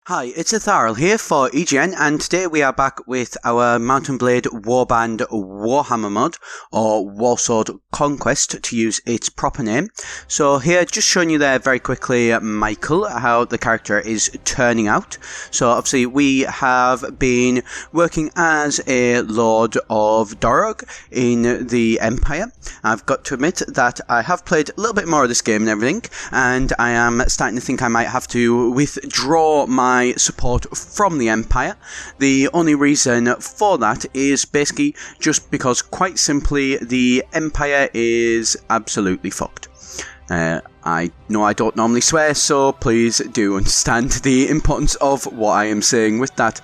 Hi, it's Etharal here for EGN, and today we are back with our Mount and Blade Warband Warhammer mod, or Warsword Conquest to use its proper name. So here, just showing you there very quickly, Michael, how the character is turning out. So obviously we have been working as a Lord of Dorog in the Empire. I've got to admit that I have played a little bit more of this game and everything, and I am starting to think I might have to withdraw my support from the Empire. The only reason for that is basically just because, quite simply, the Empire is absolutely fucked. I know I don't normally swear, so please do understand the importance of what I am saying with that.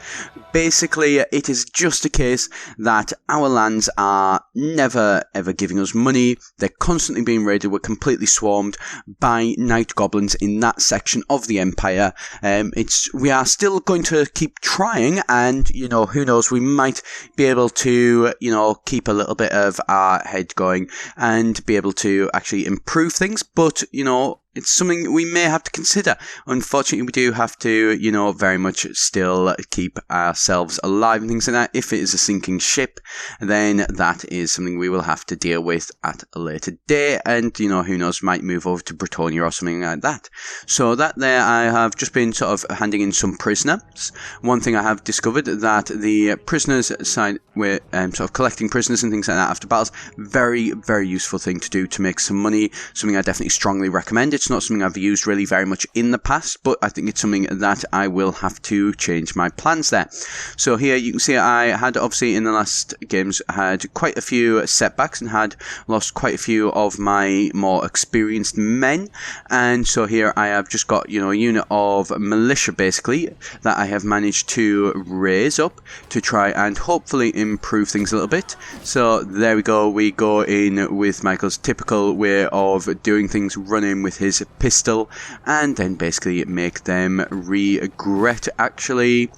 Basically, it is just a case that our lands are never ever giving us money. They're constantly being raided. We're completely swarmed by night goblins in that section of the Empire. We are still going to keep trying, and who knows, we might be able to keep a little bit of our head going and be able to actually improve things. But it's something we may have to consider. Unfortunately, we do have to, very much still keep ourselves alive and things like that. If it is a sinking ship, then that is something we will have to deal with at a later date. And, who knows, might move over to Bretonia or something like that. So that there, I have just been sort of handing in some prisoners. One thing I have discovered that the prisoners side, we're sort of collecting prisoners and things like that after battles, very, very useful thing to do to make some money. Something I definitely strongly recommend. It's not something I've used really very much in the past, but I think it's something that I will have to change my plans there. So here you can see I had, obviously in the last games, had quite a few setbacks and had lost quite a few of my more experienced men, and so here I have just got a unit of militia basically that I have managed to raise up to try and hopefully improve things a little bit. So there we go, we go in with Michael's typical way of doing things, running with his pistol, and then basically make them regret actually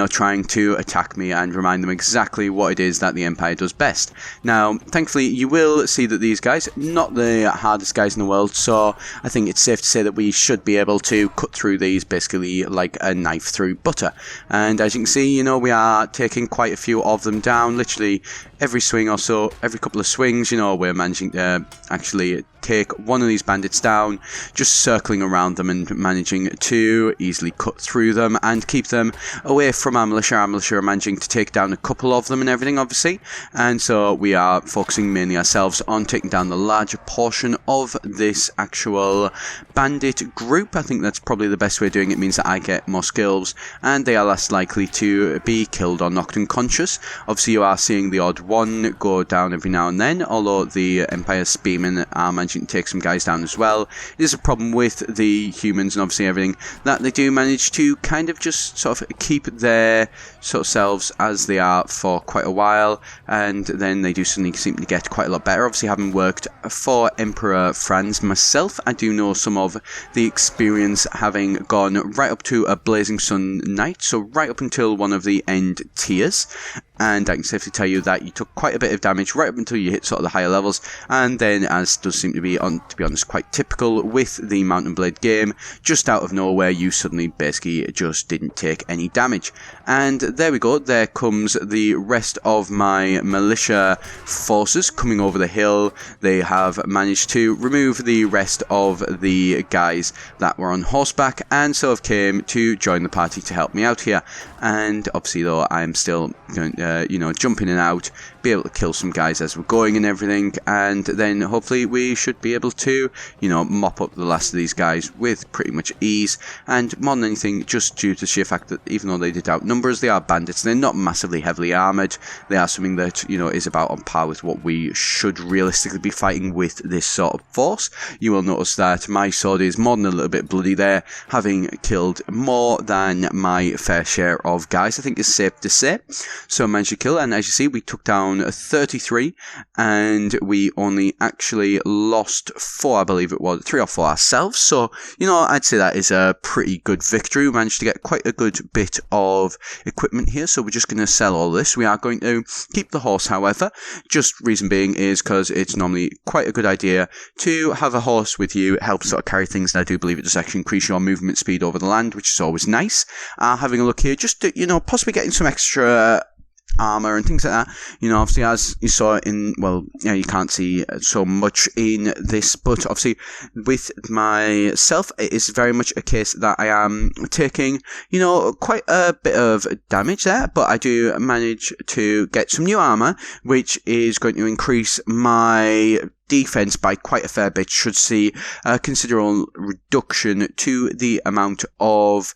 trying to attack me and remind them exactly what it is that the Empire does best. Now, thankfully, you will see that these guys, not the hardest guys in the world, so I think it's safe to say that we should be able to cut through these basically like a knife through butter. And as you can see, we are taking quite a few of them down, literally every swing or so, every couple of swings, we're managing to actually take one of these bandits down, just circling around them and managing to easily cut through them and keep them away from our militia. Our militia are managing to take down a couple of them and everything, obviously, and so we are focusing mainly ourselves on taking down the larger portion of this actual bandit group. I think that's probably the best way of doing it. It means that I get more skills and they are less likely to be killed or knocked unconscious. Obviously, you are seeing the odd one go down every now and then, although the Empire spearmen are managing to take some guys down as well. It is a problem with the humans and obviously everything that they do manage to kind of just sort of keep their sort of selves as they are for quite a while, and then they do suddenly seem to get quite a lot better. Obviously, having worked for Emperor Franz myself, I do know some of the experience, having gone right up to a Blazing Sun Knight, so right up until one of the end tiers. And I can safely tell you that you took quite a bit of damage right up until you hit sort of the higher levels, and then, as does seem to be honest, quite typical with the Mount and Blade game, just out of nowhere you suddenly basically just didn't take any damage. And there we go, there comes the rest of my militia forces coming over the hill. They have managed to remove the rest of the guys that were on horseback, and so have came to join the party to help me out here. And obviously, though, I'm still going jump in and out, be able to kill some guys as we're going and everything, and then hopefully we should be able to, mop up the last of these guys with pretty much ease. And more than anything, just due to the sheer fact that even though they did outnumber us, they are bandits, they're not massively heavily armoured, they are something that, is about on par with what we should realistically be fighting with this sort of force. You will notice that my sword is more than a little bit bloody there, having killed more than my fair share of guys, I think is safe to say. So I'm managed to kill, and as you see, we took down 33, and we only actually lost 4, I believe it was, 3 or 4 ourselves. So, you know, I'd say that is a pretty good victory. We managed to get quite a good bit of equipment here, so we're just going to sell all this. We are going to keep the horse, however. Just reason being is because it's normally quite a good idea to have a horse with you. It helps sort of carry things, and I do believe it does actually increase your movement speed over the land, which is always nice. Having a look here, just to, you know, possibly getting some extra armor and things like that. You know, obviously, as you saw in, well, you know, you can't see so much in this, but obviously with myself, it is very much a case that I am taking, you know, quite a bit of damage there, but I do manage to get some new armor, which is going to increase my defense by quite a fair bit. Should see a considerable reduction to the amount of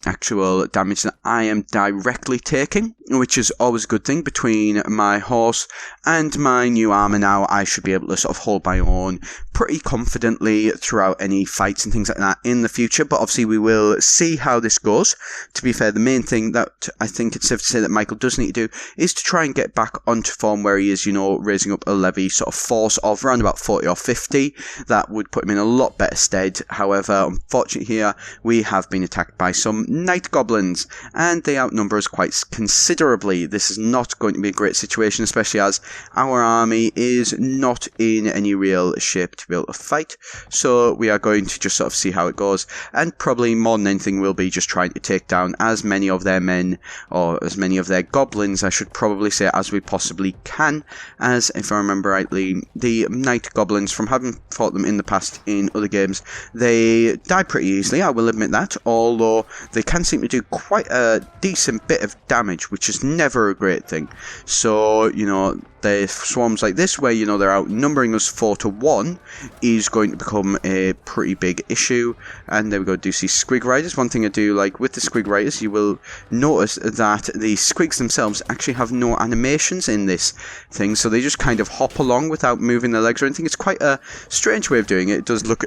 actual damage that I am directly taking, which is always a good thing. Between my horse and my new armor now, I should be able to sort of hold my own pretty confidently throughout any fights and things like that in the future, but obviously we will see how this goes. To be fair, the main thing that I think it's safe to say that Michael does need to do is to try and get back onto form where he is, you know, raising up a levy sort of force of around about 40 or 50. That would put him in a lot better stead. However, unfortunately here, we have been attacked by some night goblins, and they outnumber us quite considerably. This is not going to be a great situation, especially as our army is not in any real shape to be able to fight. So we are going to just sort of see how it goes, and probably more than anything we'll be just trying to take down as many of their men, or as many of their goblins, I should probably say, as we possibly can, as if I remember rightly, the night goblins, from having fought them in the past in other games, they die pretty easily, I will admit that, although they can seem to do quite a decent bit of damage, which is never a great thing. So, you know, the swarms like this, where, you know, they're outnumbering us 4-1, is going to become a pretty big issue. And there we go, do see squig riders. One thing I do like with the squig riders, you will notice that the squigs themselves actually have no animations in this thing, so they just kind of hop along without moving their legs or anything. It's quite a strange way of doing it. It does look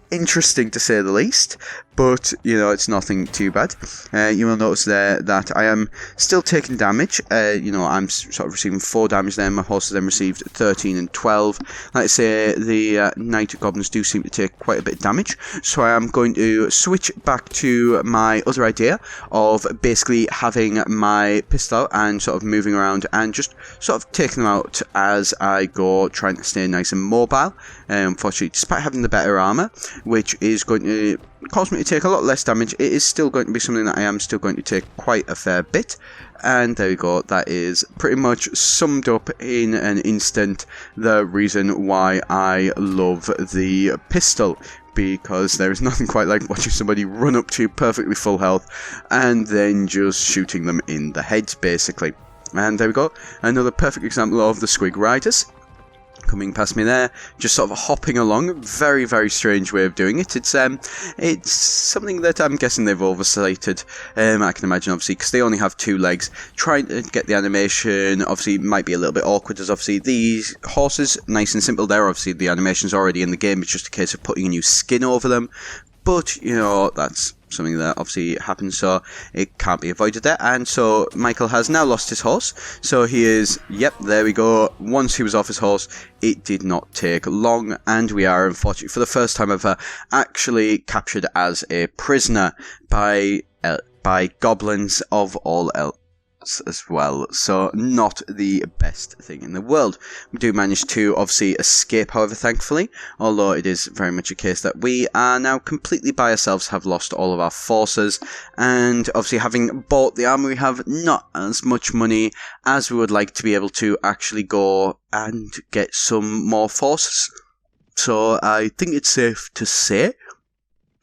interesting, to say the least, but, you know, it's nothing too bad. You will notice there that I am still taking damage. You know, I'm sort of receiving 4 damage there. My horses then received 13 and 12. Like I say, the night goblins do seem to take quite a bit of damage, so I am going to switch back to my other idea of basically having my pistol out and sort of moving around and just sort of taking them out as I go, trying to stay nice and mobile. Unfortunately, despite having the better armor, which is going to cause me to take a lot less damage, it is still going to be something that I am still going to take quite a fair bit. And there we go, that is pretty much summed up in an instant the reason why I love the pistol, because there is nothing quite like watching somebody run up to perfectly full health and then just shooting them in the head, basically. And there we go, another perfect example of the squig riders coming past me there, just sort of hopping along. Very, very strange way of doing it. It's something that I'm guessing they've oversighted. I can imagine, obviously, because they only have 2 legs. Trying to get the animation, obviously, might be a little bit awkward, as obviously these horses, nice and simple there. Obviously, the animation's already in the game. It's just a case of putting a new skin over them. But, you know, that's something that obviously happens, so it can't be avoided there. And so Michael has now lost his horse, so he is, yep, there we go. Once he was off his horse, it did not take long, and we are, unfortunately, for the first time ever, actually captured as a prisoner by goblins of all else as well, so not the best thing in the world. We do manage to obviously escape, however, thankfully, although it is very much a case that we are now completely by ourselves, have lost all of our forces, and obviously having bought the armor, we have not as much money as we would like to be able to actually go and get some more forces. So I think it's safe to say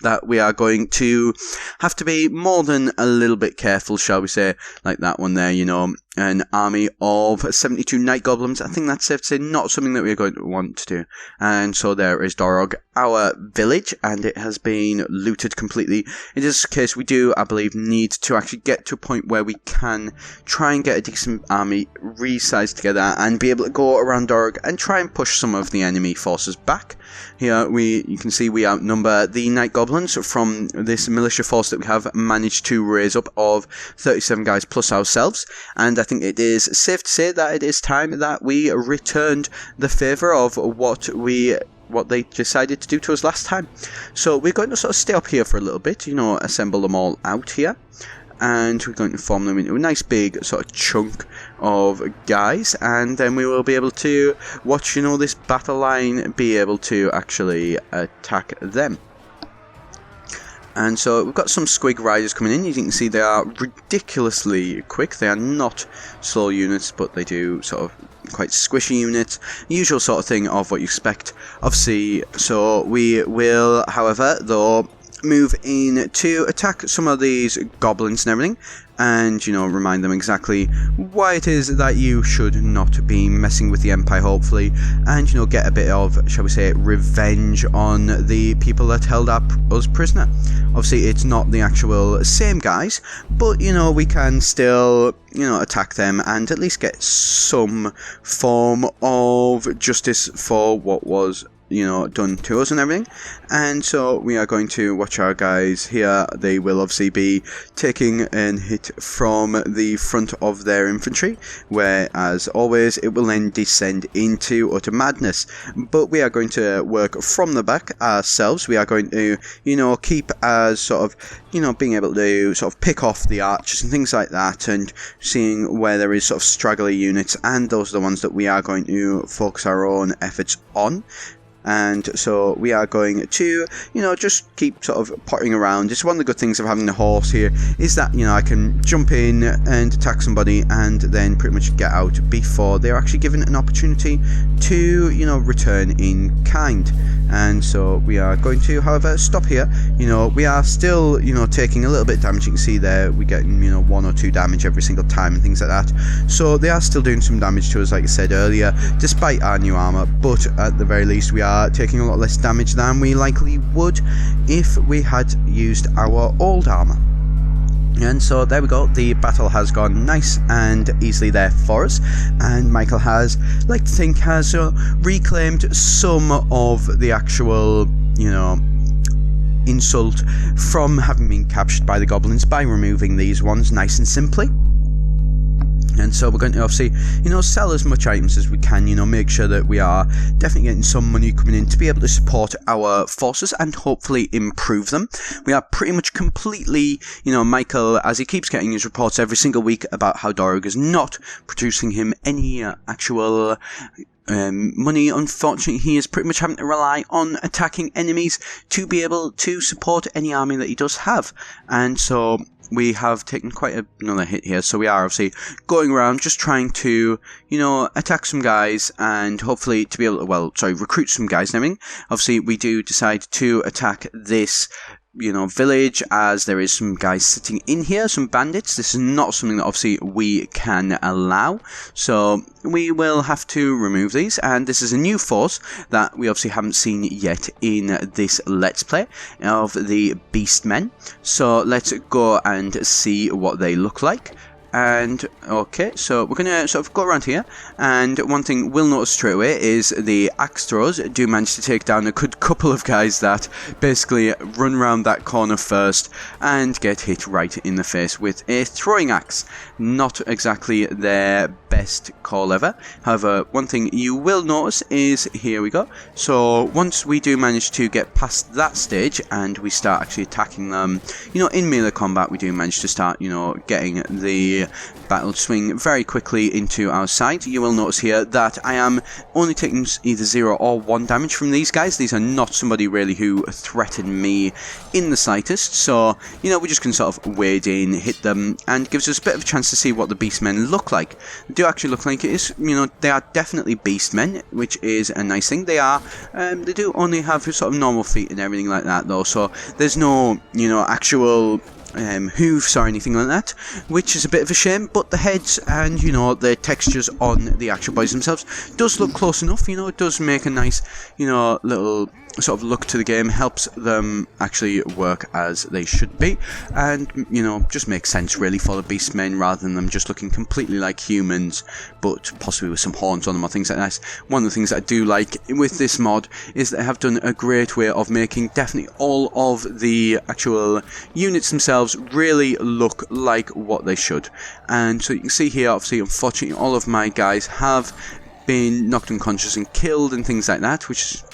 that we are going to have to be more than a little bit careful, shall we say, like that one there, you know, an army of 72 night goblins. I think that's safe to say not something that we're going to want to do. And so there is Dorog, our village, and it has been looted completely. In this case, we do, I believe, need to actually get to a point where we can try and get a decent army resized together and be able to go around Dorog and try and push some of the enemy forces back. Here, you can see we outnumber the night goblins from this militia force that we have managed to raise up of 37 guys plus ourselves, and I think it is safe to say that it is time that we returned the favour of what they decided to do to us last time. So we're going to sort of stay up here for a little bit, assemble them all out here. And we're going to form them into a nice big sort of chunk of guys, and then we will be able to watch, this battle line be able to actually attack them. And so we've got some squig riders coming in. As you can see, they are ridiculously quick. They are not slow units, but they do sort of quite squishy units. Usual sort of thing of what you expect of sea. So we will, however, though, move in to attack some of these goblins and everything, and remind them exactly why it is that you should not be messing with the Empire, hopefully, and get a bit of, shall we say, revenge on the people that held up us prisoner. Obviously it's not the actual same guys, but we can still attack them and at least get some form of justice for what was done to us and everything. And so we are going to watch our guys here. They will obviously be taking a hit from the front of their infantry, where as always it will then descend into utter madness. But we are going to work from the back ourselves. We are going to keep as sort of being able to sort of pick off the archers and things like that, and seeing where there is sort of straggly units, and those are the ones that we are going to focus our own efforts on. And so we are going to, just keep sort of potting around. It's one of the good things of having the horse here, is that, I can jump in and attack somebody and then pretty much get out before they're actually given an opportunity to, return in kind. And so we are going to, however, stop here. We are still, taking a little bit of damage. You can see there we're getting, 1 or 2 damage every single time and things like that. So they are still doing some damage to us, like I said earlier, despite our new armour. But at the very least, we are taking a lot less damage than we likely would if we had used our old armour. And so there we go, the battle has gone nice and easily there for us, and Michael has, like to think, has reclaimed some of the actual, insult from having been captured by the goblins by removing these ones nice and simply. And so we're going to obviously, sell as much items as we can, make sure that we are definitely getting some money coming in to be able to support our forces and hopefully improve them. We are pretty much completely, Michael, as he keeps getting his reports every single week about how Dorog is not producing him any actual money. Unfortunately, he is pretty much having to rely on attacking enemies to be able to support any army that he does have. And so we have taken quite another hit here, so we are obviously going around just trying to, attack some guys and hopefully to be able to, recruit some guys and everything. Obviously, we do decide to attack this village, as there is some guys sitting in here, some bandits. This is not something that obviously we can allow, so we will have to remove these. And this is a new force that we obviously haven't seen yet in this Let's Play of the Beastmen. So let's go and see what they look like. And okay, so we're going to sort of go around here, and one thing we'll notice straight away is the axe throwers do manage to take down a good couple of guys that basically run around that corner first and get hit right in the face with a throwing axe. Not exactly their best call ever. However, one thing you will notice is, here we go, so once we do manage to get past that stage and we start actually attacking them, in melee combat, we do manage to start, getting the battle swing very quickly into our side. You will notice here that I am only taking either 0 or 1 damage from these guys. These are not somebody really who threaten me in the slightest, so we just can sort of wade in, hit them, and gives us a bit of a chance to see what the beastmen look like. They do actually look like it is, they are definitely beastmen, which is a nice thing. They are, they do only have sort of normal feet and everything like that though, so there's no, actual hooves or anything like that, which is a bit of a shame. But the heads and the textures on the actual boys themselves does look close enough. It does make a nice little sort of look to the game helps them actually work as they should be, and just makes sense really for the beastmen rather than them just looking completely like humans but possibly with some horns on them or things like that. One of the things that I do like with this mod is they have done a great way of making definitely all of the actual units themselves really look like what they should. And so you can see here, obviously, unfortunately, all of my guys have been knocked unconscious and killed and things like that, which is,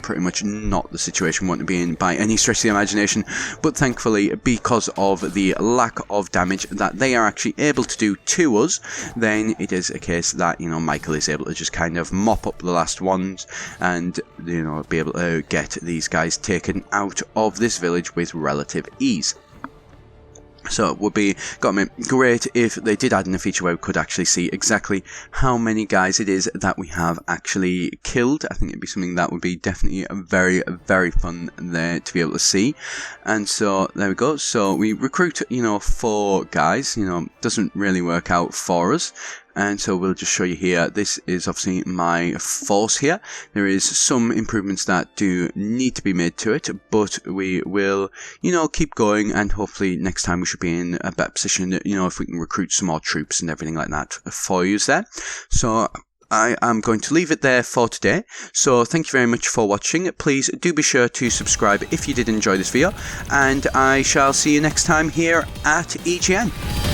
pretty much not the situation we want to be in by any stretch of the imagination. But thankfully, because of the lack of damage that they are actually able to do to us, then it is a case that, Michael is able to just kind of mop up the last ones and, be able to get these guys taken out of this village with relative ease. So it would be great if they did add in a feature where we could actually see exactly how many guys it is that we have actually killed. I think it'd be something that would be definitely very, very fun there to be able to see. And so there we go. So we recruit, 4 guys. Doesn't really work out for us. And so we'll just show you here. This is obviously my force here. There is some improvements that do need to be made to it, but we will, keep going, and hopefully next time we should be in a better position, if we can recruit some more troops and everything like that for you there. So I am going to leave it there for today. So thank you very much for watching. Please do be sure to subscribe if you did enjoy this video, and I shall see you next time here at EGN.